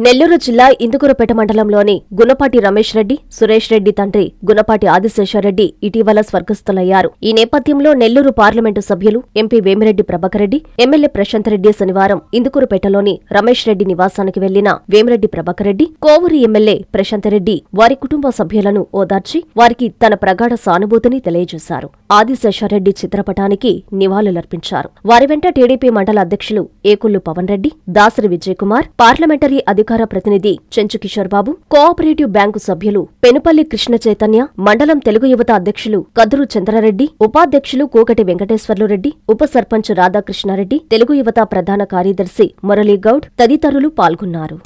నెల్లూరు జిల్లా ఇందుకూరుపేట మండలంలోని గుణపాటి రమేష్ రెడ్డి, సురేష్ రెడ్డి తండ్రి గుణపాటి ఆదిశేషారెడ్డి ఇటీవల స్వర్గస్థులయ్యారు. ఈ నేపథ్యంలో నెల్లూరు పార్లమెంటు సభ్యులు ఎంపీ వేమిరెడ్డి ప్రభాకర్ రెడ్డి, ఎమ్మెల్యే ప్రశాంత్ రెడ్డి శనివారం ఇందుకూరుపేటలోని రమేష్ రెడ్డి నివాసానికి వెళ్లిన వేమిరెడ్డి ప్రభాకర్ రెడ్డి, కోవూరు ఎమ్మెల్యే ప్రశాంత్ రెడ్డి వారి కుటుంబ సభ్యులను ఓదార్చి వారికి తన ప్రగాఢ సానుభూతిని తెలియజేశారు. ఆదిశేషారెడ్డి చిత్రపటానికి నివాళులర్పించారు. వారి వెంట టీడీపీ మండల అధ్యక్షులు ఏకుళ్లు పవన్ రెడ్డి, దాసరి విజయ్ కుమార్, పార్లమెంటరీ అధికార ప్రతినిధి చెంచు కిషోర్ బాబు, కోఆపరేటివ్ బ్యాంకు సభ్యులు పెనుపల్లి కృష్ణ చైతన్య, మండలం తెలుగు యువత అధ్యక్షులు కదురు చంద్రారెడ్డి, ఉపాధ్యక్షులు కూకటి వెంకటేశ్వర్లు రెడ్డి, ఉప సర్పంచ్ రాధాకృష్ణారెడ్డి, తెలుగు యువత ప్రధాన కార్యదర్శి మురళీగౌడ్ తదితరులు పాల్గొన్నారు.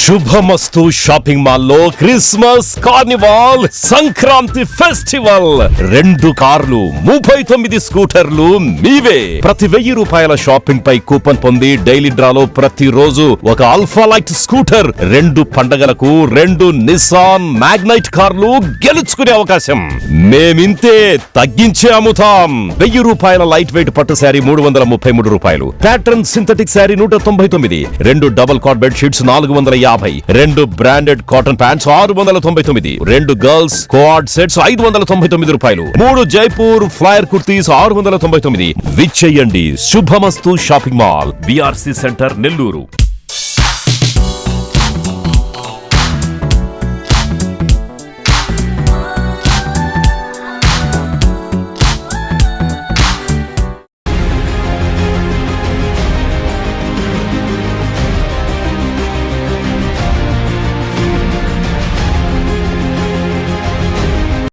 శుభమస్తు షాపింగ్ మాల్లో క్రిస్మస్ కార్నివాల్ సంక్రాంతి ఫెస్టివల్ 2 కార్లు 39 స్కూటర్లు మీవే. ప్రతి 1000 రూపాయల షాపింగ్ పై కూపన్ పొంది డైలీ డ్రాలో ప్రతిరోజు ఒక ఆల్ఫా లైట్ స్కూటర్, 2 పండగలకు 2 నిసాన్ మ్యాగ్నైట్ కార్లు గెలుచుకునే అవకాశం. మేమింతే తగ్గించే అమ్ముతాం. 1000 రూపాయల లైట్ వెయిట్ పట్టు శారీ 333 రూపాయలు, pattern synthetic sari 199, 2 double cot bed sheets 450, 2 branded cotton pants 699, 2 girls coord sets 599 రూపాయలు, 3 జైపూర్ ఫ్లైర్ కుర్తీస్ 699. విచ్చేయండి. Shubhamastu shopping mall, BRC centre, Nellore.